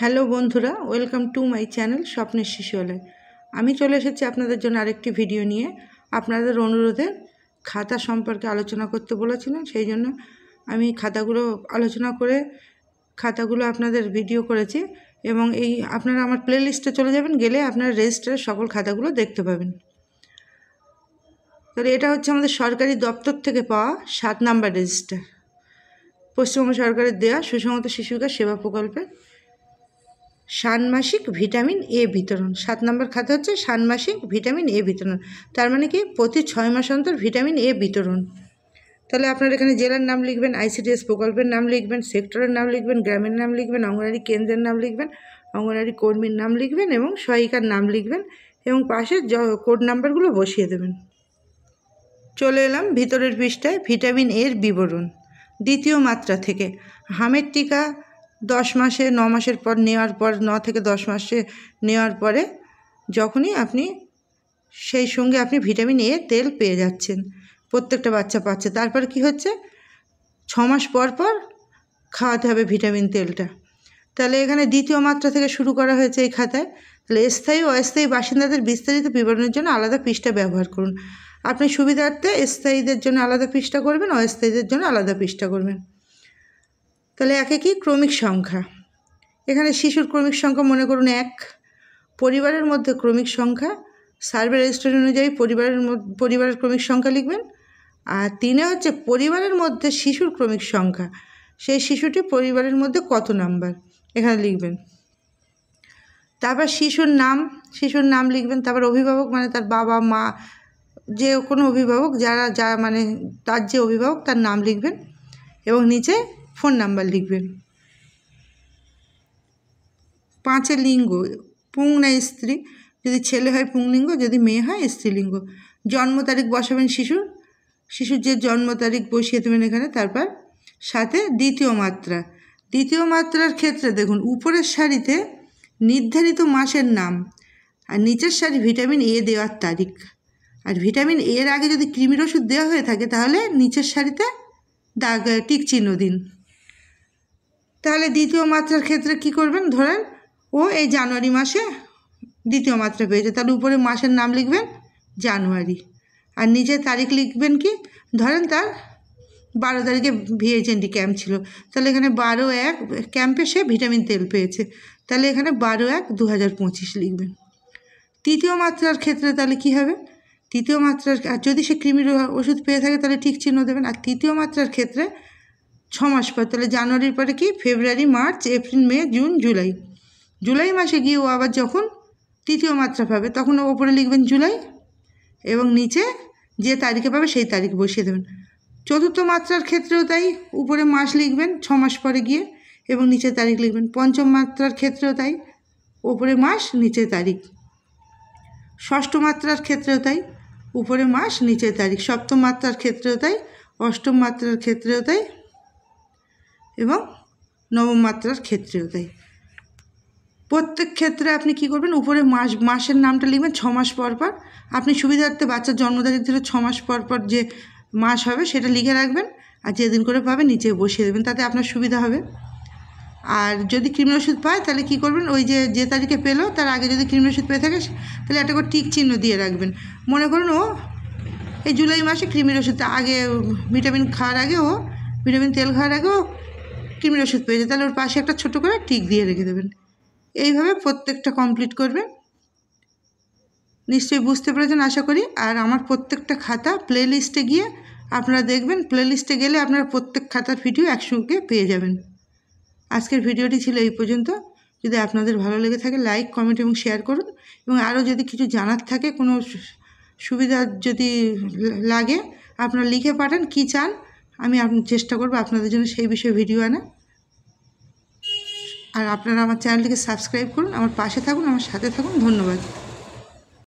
Hello বন্ধুরা, welcome to my channel স্বপ্নের শিশুয়ালয়। আমি চলে এসেছি আপনাদের জন্য আরেকটি ভিডিও নিয়ে। আপনাদের অনুরোধে খাতা সম্পর্কে আলোচনা করতে বলেছিলেন, সেই জন্য আমি খাতাগুলো আলোচনা করে খাতাগুলো আপনাদের ভিডিও করেছি এবং আপনারা আমার প্লে লিস্টে চলে যাবেন, গেলে আপনারা রেজিস্টারের সকল খাতাগুলো দেখতে পাবেন। তাহলে এটা হচ্ছে আমাদের সরকারি দপ্তর থেকে পাওয়া 7 নাম্বার রেজিস্টার, পশ্চিমবঙ্গ সরকারের দেওয়া সুসংহত শিশু বিকাশ সেবা প্রকল্পের ষান্মাসিক ভিটামিন এ বিতরণ। 7 নম্বর খাতা হচ্ছে ষান্মাসিক ভিটামিন এ বিতরণ। তার মানে কি, প্রতি 6 মাস অন্তর ভিটামিন এ বিতরণ। তাহলে আপনারা এখানে জেলার নাম লিখবেন, আইসিডিএস প্রকল্পের নাম লিখবেন, সেক্টরের নাম লিখবেন, গ্রামের নাম লিখবেন, অঙ্গনওয়াড়ি কেন্দ্রের নাম লিখবেন, অঙ্গনওয়াড়ি কর্মীর নাম লিখবেন এবং সহায়িকার নাম লিখবেন এবং পাশে কোড নাম্বারগুলো বসিয়ে দেবেন। চলে এলাম ভিতরের পৃষ্ঠায় ভিটামিন এর বিবরণ। দ্বিতীয় মাত্রা থেকে হামের টিকা 10 মাসে 9 মাসের পর নেওয়ার পর 9 থেকে 10 মাসে নেওয়ার পরে যখনই আপনি সেই সঙ্গে আপনি ভিটামিন এ তেল পেয়ে যাচ্ছেন, প্রত্যেকটা বাচ্চা পাচ্ছে। তারপর কি হচ্ছে, 6 মাস পর পর খাওয়াতে হবে ভিটামিন তেলটা। তাহলে এখানে দ্বিতীয় মাত্রা থেকে শুরু করা হয়েছে এই খাতায়। তাহলে স্থায়ী ও অস্থায়ী বাসিন্দাদের বিস্তারিত বিবরণের জন্য আলাদা পৃষ্ঠা ব্যবহার করুন। আপনি সুবিধার্থে স্থায়ীদের জন্য আলাদা পৃষ্ঠা করবেন, অস্থায়ীদের জন্য আলাদা পৃষ্ঠা করবেন। তাহলে একে কি, ক্রমিক সংখ্যা। এখানে শিশুর ক্রমিক সংখ্যা মনে করুন 1। পরিবারের মধ্যে ক্রমিক সংখ্যা, সার্ভে রেজিস্টার অনুযায়ী পরিবারের ক্রমিক সংখ্যা লিখবেন। আর 3 হচ্ছে পরিবারের মধ্যে শিশুর ক্রমিক সংখ্যা, সেই শিশুটি পরিবারের মধ্যে কত নাম্বার এখানে লিখবেন। তারপর শিশুর নাম লিখবেন। তারপর অভিভাবক মানে তার বাবা মা, যে কোনো অভিভাবক যা মানে তার যে অভিভাবক তার নাম লিখবেন এবং নিচে ফোন নাম্বার লিখবেন। 5 লিঙ্গ, পুং না স্ত্রী, যদি ছেলে হয় পুংলিঙ্গ, যদি মেয়ে হয় স্ত্রীলিঙ্গ। জন্ম তারিখ বসাবেন শিশুর যে জন্ম তারিখ বসিয়ে দেবেন এখানে। তারপর সাথে দ্বিতীয় মাত্রার ক্ষেত্রে দেখুন, উপরের সারিতে নির্ধারিত মাসের নাম আর নিচের সারি ভিটামিন এ দেওয়ার তারিখ। আর ভিটামিন এর আগে যদি কৃমির ওষুধ দেওয়া হয়ে থাকে তাহলে নিচের সারিতে টিক চিহ্ন দিন। তাহলে দ্বিতীয় মাত্রার ক্ষেত্রে কি করবেন, ধরেন ও এই জানুয়ারি মাসে দ্বিতীয় মাত্রা পেয়েছে, তাহলে উপরে মাসের নাম লিখবেন জানুয়ারি আর নিচে তারিখ লিখবেন কি, ধরেন তার 12 তারিখে ভিএইচএনডি ক্যাম্প ছিল, তাহলে এখানে 12/1 ক্যাম্পে সে ভিটামিন তেল পেয়েছে, তাহলে এখানে 12/1/2025 লিখবেন। তৃতীয় মাত্রার ক্ষেত্রে তাহলে কি হবে, তৃতীয় মাত্রার আর যদি সে কৃমির ওষুধ পেয়ে থাকে তাহলে ঠিক চিহ্ন দেবেন। আর তৃতীয় মাত্রার ক্ষেত্রে 6 মাস পর, তাহলে জানুয়ারির পরে কি, ফেব্রুয়ারি, মার্চ, এপ্রিল, মে, জুন, জুলাই মাসে গিয়ে ও আবার যখন তৃতীয় মাত্রা পাবে তখন ওপরে লিখবেন জুলাই এবং নিচে যে তারিখে পাবে সেই তারিখ বসিয়ে দেবেন। চতুর্থ মাত্রার ক্ষেত্রেও তাই, উপরে মাস লিখবেন 6 মাস পরে গিয়ে এবং নিচে তারিখ লিখবেন। পঞ্চম মাত্রার ক্ষেত্রেও তাই, উপরে মাস নিচে তারিখ। ষষ্ঠ মাত্রার ক্ষেত্রেও তাই, উপরে মাস নিচে তারিখ। সপ্তম মাত্রার ক্ষেত্রেও তাই, অষ্টম মাত্রার ক্ষেত্রেও তাই এবং নবম মাত্রার ক্ষেত্রেও তাই। প্রত্যেক ক্ষেত্রে আপনি কি করবেন, উপরে মাসের নামটা লিখবেন 6 মাস পর পর। আপনি সুবিধার্থে বাচ্চার জন্ম তারিখ ধরে 6 মাস পর পর যে মাস হবে সেটা লিখে রাখবেন আর যেদিন করে পাবেন নিচে বসিয়ে দেবেন, তাতে আপনার সুবিধা হবে। আর যদি কৃমির ওষুধ পায় তাহলে কি করবেন, ওই যে তারিখে পেলো তার আগে যদি কৃমির ওষুধ পেয়ে থাকে তাহলে একটা করে টিক চিহ্ন দিয়ে রাখবেন। মনে করুন ও এই জুলাই মাসে কৃমির ওষুধ আগে ভিটামিন খাওয়ার আগে ও ভিটামিন তেল খাওয়ার আগে ও কৃমির ওষুধ পেয়েছে, তাহলে ওর পাশে একটা ছোটো করে টিক দিয়ে রেখে দেবেন। এইভাবে প্রত্যেকটা কমপ্লিট করবেন। নিশ্চয়ই বুঝতে পেরেছেন আশা করি। আর আমার প্রত্যেকটা খাতা প্লে লিস্টে গিয়ে আপনারা দেখবেন, প্লে লিস্টে গেলে আপনারা প্রত্যেক খাতার ভিডিও একসঙ্গে পেয়ে যাবেন। আজকের ভিডিওটি ছিল এই পর্যন্ত। যদি আপনাদের ভালো লেগে থাকে লাইক, কমেন্ট এবং শেয়ার করুন এবং আরও যদি কিছু জানার থাকে, কোনো সুবিধা যদি লাগে আপনারা লিখে পাঠান কী চান, আমি চেষ্টা করব আপনাদের জন্য সেই বিষয়ে ভিডিও আনা। আর আপনারা আমার চ্যানেলটিকে সাবস্ক্রাইব করুন, আমার পাশে থাকুন, আমার সাথে থাকুন। ধন্যবাদ।